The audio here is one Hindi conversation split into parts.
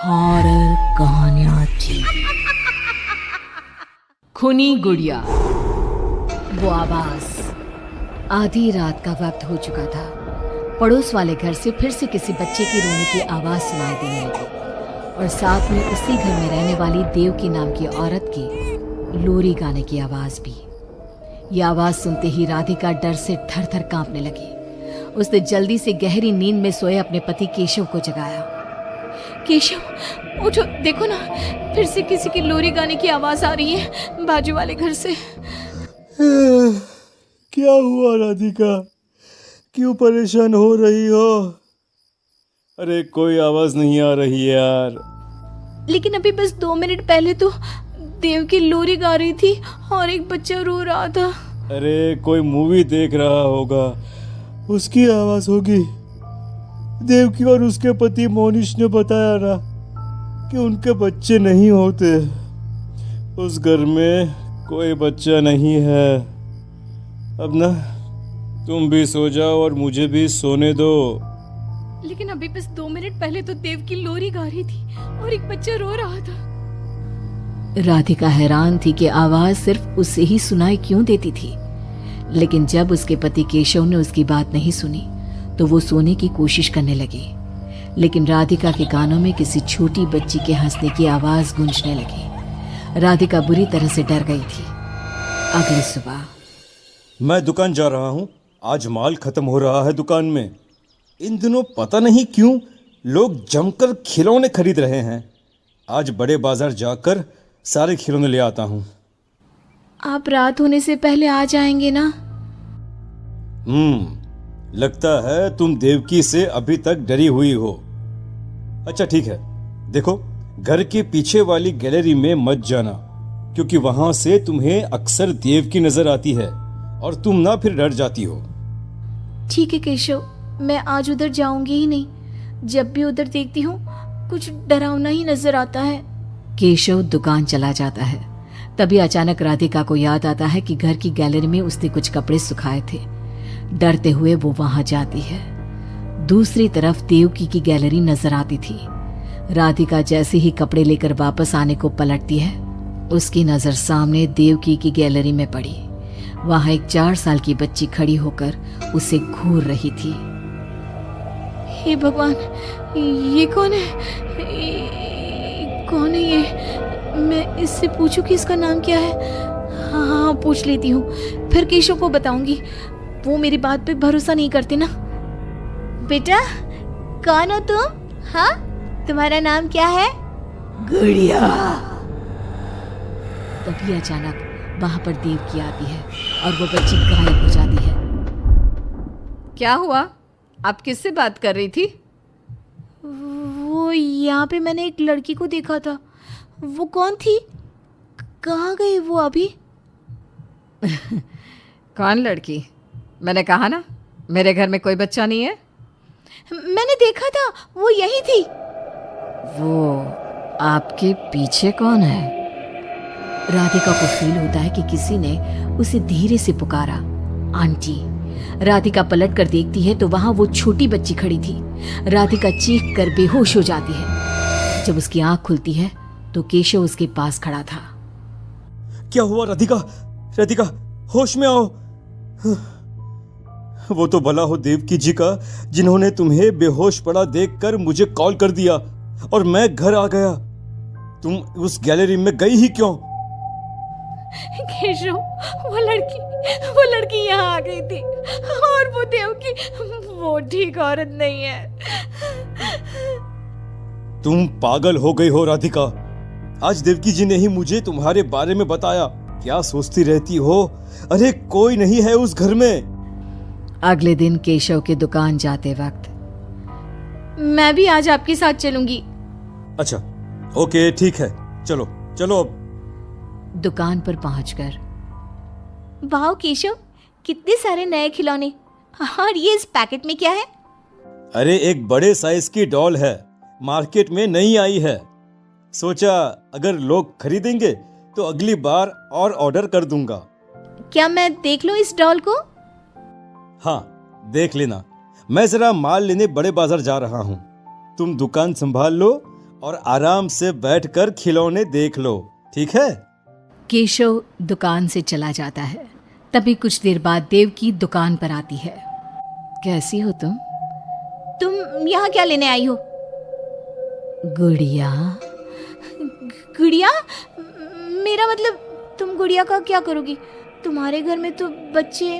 हॉरर कहानियाँ थी। खूनी गुड़िया। वो आवाज। आधी रात का वक्त हो चुका था। पड़ोस वाले घर से फिर से किसी बच्चे की रोने की आवाज सुनाई देने लगी और साथ में उसी घर में रहने वाली देवकी नाम की औरत की लोरी गाने की आवाज भी। ये आवाज सुनते ही राधिका डर से थर थर कांपने लगी। उसने जल्दी से गहरी नींद में सोए अपने पति केशव को जगाया। केशव उठो, देखो ना, फिर से किसी की लोरी गाने की आवाज आ रही है बाजू वाले घर से। क्या हुआ राधिका, क्यों परेशान हो रही हो? अरे कोई आवाज नहीं आ रही यार। लेकिन अभी बस 2 मिनट पहले तो देव की लोरी गा रही थी और एक बच्चा रो रहा था। अरे कोई मूवी देख रहा होगा, उसकी आवाज होगी। देवकी और उसके पति मोनिश ने बताया ना कि उनके बच्चे नहीं होते। उस घर में कोई बच्चा नहीं है। अब ना तुम भी सो जाओ और मुझे भी सोने दो। लेकिन अभी बस 2 मिनट पहले तो देव की लोरी गा रही थी और एक बच्चा रो रहा था। राधिका हैरान थी कि आवाज सिर्फ उसे ही सुनाई क्यों देती थी। लेकिन जब उसके पति केशव ने उसकी बात नहीं सुनी तो वो सोने की कोशिश करने लगी। लेकिन राधिका के कानों में किसी छोटी बच्ची के हंसने की आवाज गूंजने लगी। राधिका बुरी तरह से डर गई थी। अगली सुबह मैं दुकान जा रहा हूँ, आज माल खत्म हो रहा है दुकान में। इन दिनों पता नहीं क्यों लोग जमकर खिलौने खरीद रहे हैं। आज बड़े बाजार जाकर सारे खिलौने ले आता हूँ। आप रात होने से पहले आ जाएंगे ना? लगता है तुम देवकी से अभी तक डरी हुई हो। अच्छा ठीक है, देखो घर के पीछे वाली गैलरी में मत जाना, क्योंकि वहां से तुम्हें अक्सर देवकी नजर आती है और तुम ना फिर डर जाती हो। ठीक है केशव, मैं आज उधर जाऊंगी ही नहीं। जब भी उधर देखती हूँ कुछ डरावना ही नजर आता है। केशव दुकान चला जाता है। तभी अचानक राधिका को याद आता है कि घर की गैलरी में उसने कुछ कपड़े सुखाए थे। डरते हुए वो वहां जाती है। दूसरी तरफ देवकी की गैलरी नजर आती थी। राधिका जैसे ही कपड़े लेकर वापस आने को पलटती है, उसकी नजर सामने देवकी की गैलरी में पड़ी। वहां एक 4 साल की बच्ची खड़ी होकर उसे घूर रही थी। हे भगवान, ये कौन है? कौन है ये? मैं इससे पूछूं कि इसका नाम क्या है? हाँ, पूछ लेती हूँ, फिर केशव को बताऊंगी। वो मेरी बात पे भरोसा नहीं करते ना। बेटा, कौन हो तुम? हाँ, तुम्हारा नाम क्या है? गुड़िया। तभी अचानक वहां पर देवकी आती है और वो बच्ची गायब हो जाती है। क्या हुआ? आप किससे बात कर रही थी? वो यहाँ पे मैंने एक लड़की को देखा था। वो कौन थी? कहाँ गई वो अभी? कौन लड़की? मैंने कहा ना, मेरे घर में कोई बच्चा नहीं है। मैंने देखा था, वो यही थी। वो आपके पीछे कौन है? राधिका को फील होता है कि किसी ने उसे धीरे से पुकारा, आंटी। राधिका पलट कर देखती है तो वहां वो छोटी बच्ची खड़ी थी। राधिका चीख कर बेहोश हो जाती है। जब उसकी आंख खुलती है तो केशव उसके पास खड़ा था। क्या हुआ राधिका? राधिका, होश में आओ। वो तो भला हो देवकी जी का, जिन्होंने तुम्हें बेहोश पड़ा देखकर मुझे कॉल कर दिया और मैं घर आ गया। तुम उस गैलरी में गई ही क्यों? केशव, वो लड़की यहाँ आ गई थी और वो देवकी, वो ठीक औरत नहीं है। तुम पागल हो गई हो राधिका। आज देवकी जी ने ही मुझे तुम्हारे बारे में बताया। क्या सोचती रहती हो? अरे कोई नहीं है उस घर में। अगले दिन केशव के दुकान जाते वक्त, मैं भी आज आपके साथ चलूंगी। अच्छा ओके, ठीक है, चलो चलो। दुकान पर पहुंचकर, वाह केशव, कितने सारे नए खिलौने। और ये इस पैकेट में क्या है? अरे एक बड़े साइज की डॉल है, मार्केट में नहीं आई है। सोचा अगर लोग खरीदेंगे तो अगली बार और ऑर्डर कर दूंगा। क्या मैं देख लूं इस डॉल को? हाँ देख लेना, मैं जरा माल लेने बड़े बाजार जा रहा हूँ। तुम दुकान संभाल लो और आराम से बैठकर खिलौने देख लो, ठीक है? केशव दुकान से चला जाता है। तभी कुछ देर बाद देवकी दुकान पर आती है। कैसी हो तुम? तुम यहाँ क्या लेने आई हो? गुड़िया। गुड़िया? मेरा मतलब तुम गुड़िया का क्या करोगी? तुम्हारे घर में तो बच्चे।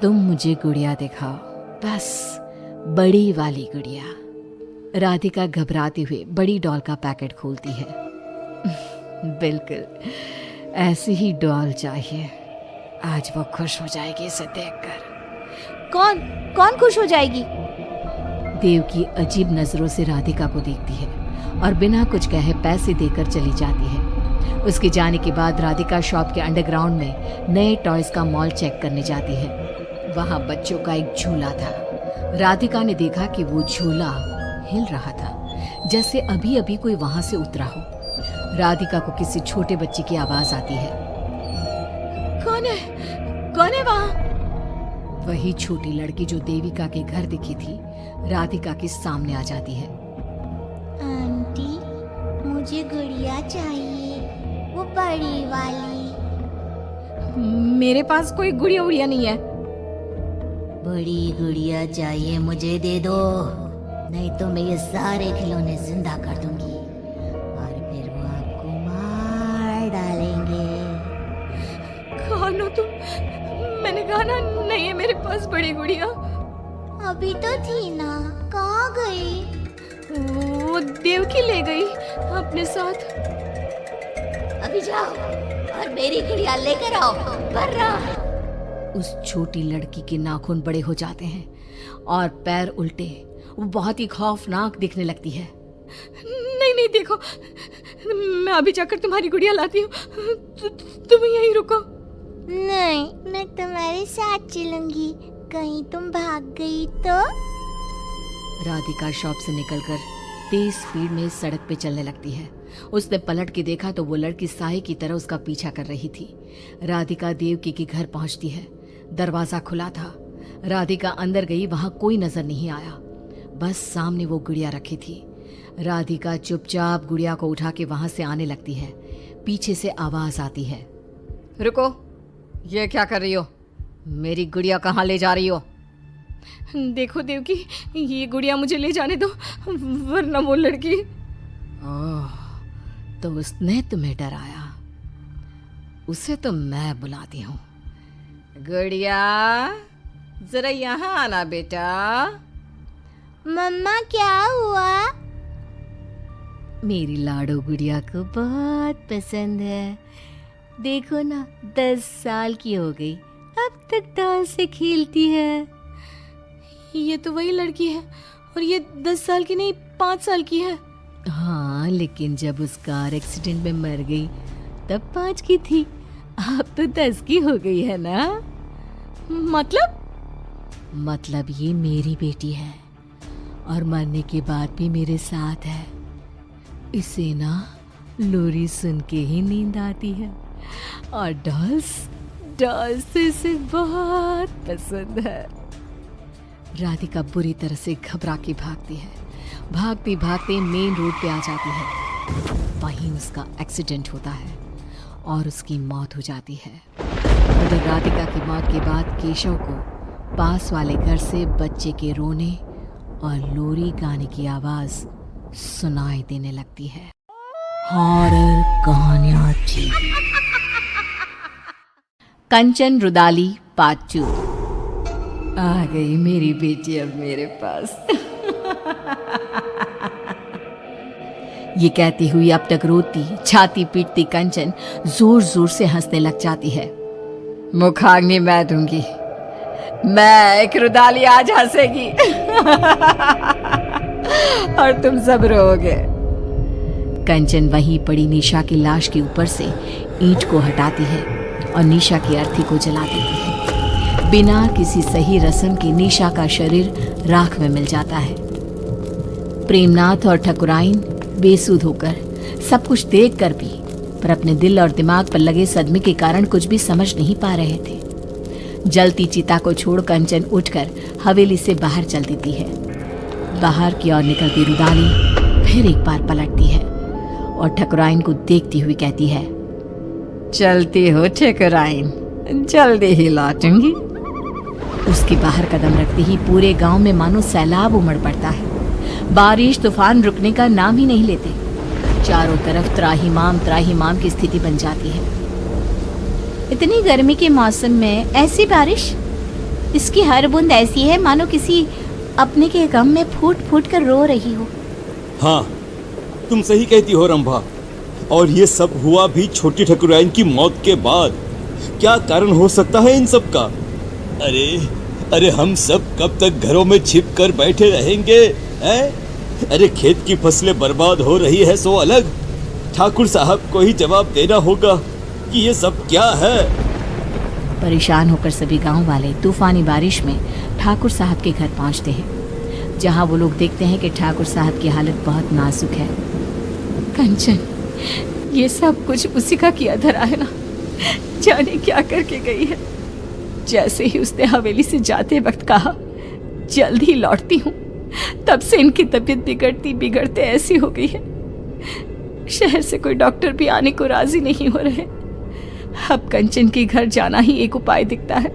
तुम मुझे गुड़िया दिखाओ, बस बड़ी वाली गुड़िया। राधिका घबराते हुए बड़ी डॉल का पैकेट खोलती है। बिल्कुल ऐसी ही डॉल चाहिए। आज वो खुश हो जाएगी इसे देखकर। कौन कौन खुश हो जाएगी? देवकी अजीब नजरों से राधिका को देखती है और बिना कुछ कहे पैसे देकर चली जाती है। उसके जाने के बाद राधिका शॉप के अंडरग्राउंड में नए टॉयज का मॉल चेक करने जाती है। वहां बच्चों का एक झूला था। राधिका ने देखा कि वो झूला हिल रहा था, जैसे अभी अभी कोई वहां से उतरा हो। राधिका को किसी छोटे बच्चे की आवाज आती है। कौन है वहां? वही छोटी लड़की जो देविका के घर दिखी थी राधिका के सामने आ जाती है। आंटी, मुझे गुड़िया चाहिए, वो बड़ी वाली। मेरे पास कोई गुड़िया उड़िया नहीं है। बड़ी गुड़िया चाहिए, मुझे दे दो, नहीं तो मैं ये सारे खिलौने जिंदा कर दूंगी और फिर वो आपको मार डालेंगे। कौन हो तुम? मैंने कहा ना नहीं है मेरे पास बड़ी गुड़िया। अभी तो थी ना, कहाँ गई? वो देवकी ले गई अपने साथ। अभी जाओ और मेरी गुड़िया लेकर आओ, वरना। उस छोटी लड़की के नाखून बड़े हो जाते हैं और पैर उल्टे। वो बहुत ही खौफनाक दिखने लगती है। नहीं देखो, मैं अभी जाकर तुम्हारी गुड़िया लाती हूँ। तुम यहीं रुको। नहीं, मैं तुम्हारे साथ चलूंगी, कहीं तुम भाग गई तो। राधिका शॉप से निकलकर तेज स्पीड में सड़क पे चलने लगती है। उसने पलट के देखा तो वो लड़की साए की तरह उसका पीछा कर रही थी। राधिका देवकी के घर पहुंचती है। दरवाजा खुला था। राधिका अंदर गई, वहां कोई नजर नहीं आया, बस सामने वो गुड़िया रखी थी। राधिका चुपचाप गुड़िया को उठा के वहां से आने लगती है। पीछे से आवाज आती है, रुको, ये क्या कर रही हो? मेरी गुड़िया कहाँ ले जा रही हो? देखो देवकी, ये गुड़िया मुझे ले जाने दो, वरना वो लड़की। ओह, तो उसने तुम्हें डराया। उसे तो मैं बुलाती हूँ। गुड़िया, जरा यहाँ आना बेटा। मम्मा, क्या हुआ? मेरी लाडो गुड़िया को बहुत पसंद है। देखो ना, 10 साल की हो गई, अब तक डॉल से खेलती है। ये तो वही लड़की है, और ये 10 साल की नहीं 5 साल की है। हाँ, लेकिन जब उस कार एक्सीडेंट में मर गई तब 5 की थी, अब तो 10 की हो गई है ना। मतलब ये मेरी बेटी है और मरने के बाद भी मेरे साथ है। इसे ना लोरी सुन के ही नींद आती है और डॉल्स इसे बहुत पसंद है। राधिका बुरी तरह से घबरा के भागती है। भागते भागते मेन रोड पे आ जाती है। वहीं उसका एक्सीडेंट होता है और उसकी मौत हो जाती है। उधर राधिका की मौत के बाद केशव को पास वाले घर से बच्चे के रोने और लोरी गाने की आवाज सुनाई देने लगती है। हॉरर कहानियां थी। कंचन रुदाली पार्ट 2। आ गई मेरी बेटी अब मेरे पास। ये कहती हुई अब तक रोती छाती पीटती कंचन जोर जोर से हंसने लग जाती है। मुखाग्नि मैं दूंगी, मैं एक रुदाली आज हंसेगी और तुम सब रोओगे। कंचन वहीं पड़ी निशा की लाश के ऊपर से ईंट को हटाती है और निशा की अर्थी को जला देती है। बिना किसी सही रस्म के निशा का शरीर राख में मिल जाता है। प्रेमनाथ और ठकुराइन बेसुध होकर सब कुछ देख कर भी पर अपने दिल और दिमाग पर लगे सदमे के कारण कुछ भी समझ नहीं पा रहे थे। जलती चिता को छोड़ कंचन उठकर हवेली से बाहर चल देती है। बाहर की ओर निकलती रुदाली फिर एक बार पलटती है और ठकुराइन को देखती हुई कहती है, चलती हो ठकुराइन, जल्दी ही लौटूंगी। उसके बाहर कदम रखते ही पूरे गांव में मानो सैलाब उमड़ पड़ता है। बारिश तूफान रुकने का नाम ही नहीं लेते। चारों तरफ त्राहिमाम की स्थिति बन जाती है। इतनी गर्मी के मौसम में ऐसी बारिश, इसकी हर बूंद ऐसी है मानो किसी अपने के गम में फूट फूट कर रो रही हो। हाँ, तुम सही कहती हो रंभा। और ये सब हुआ भी छोटी ठकुराइन की मौत के बाद। क्या कारण हो सकता है इन सब का? अरे हम सब कब तक घरों में छिप कर बैठे रहेंगे, हैं? अरे खेत की फसलें बर्बाद हो रही है सो अलग, ठाकुर साहब को ही जवाब देना होगा कि ये सब क्या है। परेशान होकर सभी गांव वाले तूफानी बारिश में ठाकुर साहब के घर पहुंचते हैं, जहां वो लोग देखते हैं कि ठाकुर साहब की हालत बहुत नाजुक है। कंचन, ये सब कुछ उसी का किया धरा है ना, जाने क्या करके गई है। जैसे ही उसने हवेली से जाते वक्त कहा जल्द ही लौटती हूँ, तब से इनकी तबीयत बिगड़ते ऐसी हो गई है। शहर से कोई डॉक्टर भी आने को राजी नहीं हो रहे। अब कंचन के घर जाना ही एक उपाय दिखता है।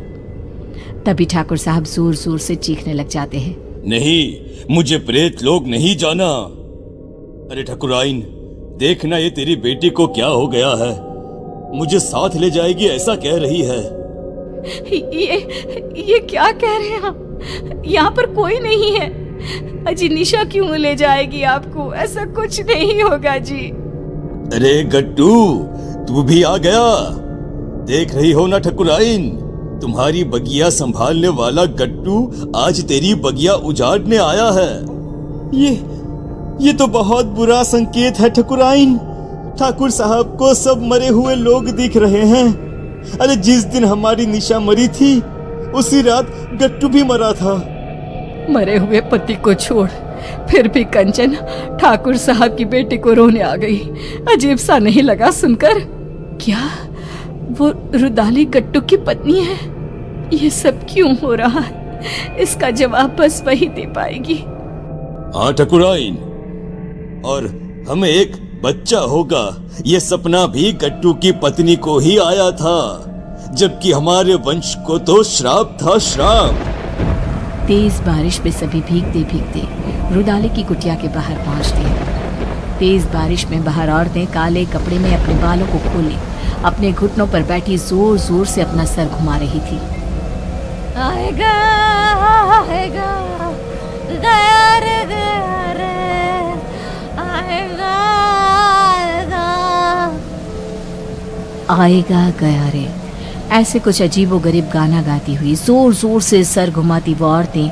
तभी ठाकुर साहब जोर जोर से चीखने लग जाते हैं, नहीं, मुझे प्रेत लोग नहीं जाना। अरे ठकुराइन, देखना ये तेरी बेटी को क्या हो गया है, मुझे साथ ले जाएगी ऐसा कह रही है। ये क्या कह रहे हैं आप? यहाँ पर कोई नहीं है। अजी निशा क्यों ले जाएगी आपको? ऐसा कुछ नहीं होगा जी। अरे गट्टू, तू भी आ गया। देख रही हो ना ठकुराइन, तुम्हारी बगिया संभालने वाला गट्टू आज तेरी बगिया उजाड़ने आया है। ये तो बहुत बुरा संकेत है ठकुराइन। ठाकुर साहब को सब मरे हुए लोग दिख रहे हैं। अरे जिस दिन हमारी निशा मरी थी उसी रात गट्टू भी मरा था। मरे हुए पति को छोड़, फिर भी कंचन ठाकुर साहब की बेटी को रोने आ गई। अजीब सा नहीं लगा सुनकर? क्या वो रुदाली गट्टू की पत्नी है? ये सब क्यों हो रहा है? इसका जवाब बस वही दे पाएगी। हाँ ठकुराइन, और हमें एक बच्चा होगा, ये सपना भी गट्टू की पत्नी को ही आया था, जबकि हमारे वंश को तो श्राप था, श्राप। तेज बारिश में सभी भीगते भीगते रुदाली की कुटिया के बाहर पहुंचते हैं। तेज बारिश में बाहर औरतें काले कपड़े में अपने बालों को खोले अपने घुटनों पर बैठी जोर जोर से अपना सर घुमा रही थी। आएगा आएगा गया रे आएगा आएगा गया रे, ऐसे कुछ अजीबोगरीब गाना गाती हुई जोर जोर से सर घुमाती वो औरतें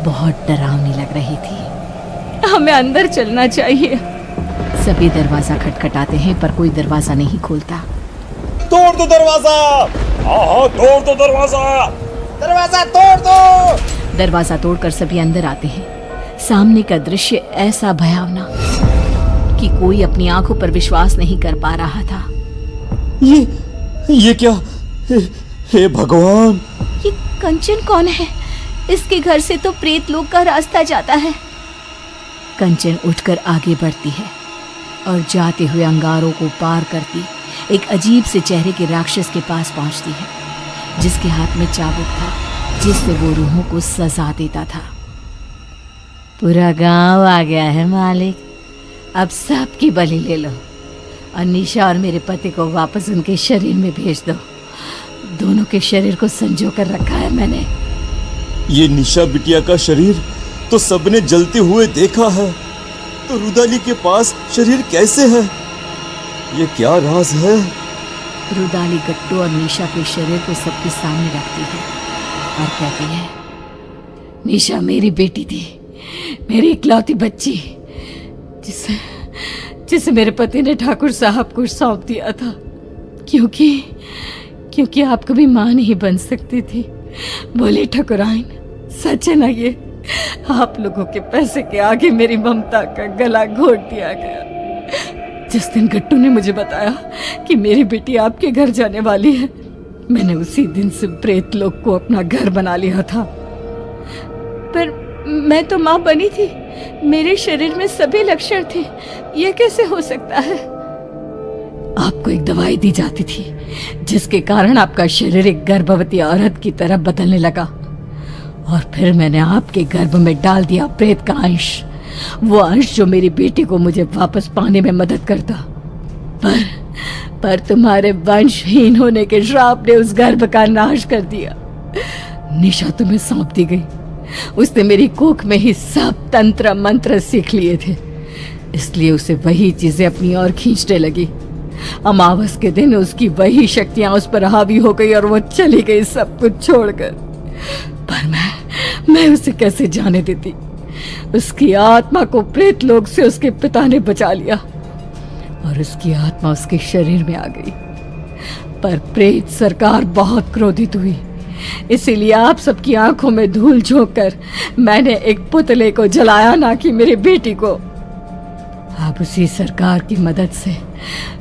बहुत डरावनी लग रही थी। हमें अंदर चलना चाहिए। सभी दरवाजा खटखटाते हैं पर कोई दरवाजा नहीं खोलता। तोड़ दो दरवाजा। हाँ, तोड़ दो दरवाजा। दरवाजा तोड़ दो। दरवाजा तोड़कर सभी अंदर आते हैं। सामने का दृश्य ऐसा भयावना कि कोई अपनी आंखों पर विश्वास नहीं कर पा रहा था। ये क्या? हे भगवान! ये कंचन कौन है? इसके घर से तो प्रेत लोक का रास्ता जाता है। कंचन उठकर आगे बढ़ती है और जाते हुए अंगारों को पार करती एक अजीब से चेहरे के राक्षस के पास पहुंचती है, जिसके हाथ में चाबुक था, जिससे वो रूहों को सजा देता था। पूरा गांव आ गया है मालिक, अब सबकी बलि ले लो और निशा और मेरे पति को वापस उनके शरीर में भेज दो। दोनों के शरीर को संजो कर रखा है मैंने। ये निशा बिटिया का शरीर तो सबने जलते हुए देखा है, तो रुदाली के पास शरीर कैसे है? ये क्या राज है? रुदाली गट्टू और निशा के शरीर को सबके सामने रखती है और कहती है, निशा मेरी बेटी थी, मेरी इकलौती बच्ची, जिसे मेरे पति ने ठाकुर साहब को सौंप दिया था, क्योंकि आप कभी मां नहीं बन सकती थी। बोले ठकुराइन, सच है ना ये? आप लोगों के पैसे के आगे मेरी ममता का गला घोट दिया गया। जिस दिन गट्टू ने मुझे बताया कि मेरी बेटी आपके घर जाने वाली है, मैंने उसी दिन से प्रेत लोक को अपना घर बना लिया था। पर मैं तो मां बनी थी, मेरे शरीर में सभी लक्षण थे, यह कैसे हो सकता है? आपको एक दवाई दी जाती थी जिसके कारण आपका शरीर एक गर्भवती औरत की तरह बदलने लगा, और फिर मैंने आपके गर्भ में डाल दिया प्रेत का अंश, वो अंश जो मेरी बेटी को मुझे वापस पाने में मदद करता। पर तुम्हारे वंशहीन होने के श्राप ने उस गर्भ का नाश कर दिया। निशा तुम्हें सौंप दी गई। उसने मेरी कोख में ही सब तंत्र मंत्र सीख लिए थे, इसलिए उसे वही चीजें अपनी ओर खींचने लगी। अमावस के दिन उसकी वही शक्तियां उस पर हावी हो गई और वो चली गई सब कुछ छोड़कर। पर मैं उसे कैसे जाने देती? उसकी आत्मा को प्रेत लोक से उसके पिता ने बचा लिया और उसकी आत्मा उसके शरीर में आ गई। पर प्रेत सरकार बहुत क्रोधित हुई, इसीलिए आप सबकी आंखों में धूल झोंक कर मैंने एक पुतले को जलाया, ना कि मेरी बेटी को। अब उसी सरकार की मदद से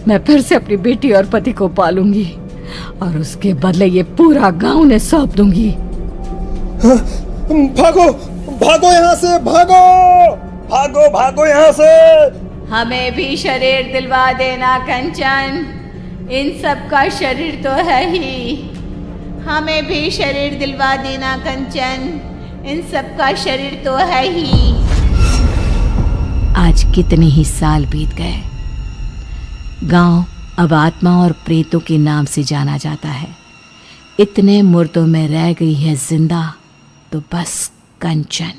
मैं फिर से अपनी बेटी और पति को पालूंगी और उसके बदले ये पूरा गांव ने सौंप दूंगी। भागो भागो यहाँ से, भागो भागो भागो यहाँ से। हमें भी शरीर दिलवा देना कंचन, इन सब का शरीर तो है ही। हमें भी शरीर दिलवा देना कंचन, इन सब का शरीर तो है ही। आज कितने ही साल बीत गए। गांव अब आत्मा और प्रेतों के नाम से जाना जाता है। इतने मुर्दों में रह गई है जिंदा तो बस कंचन।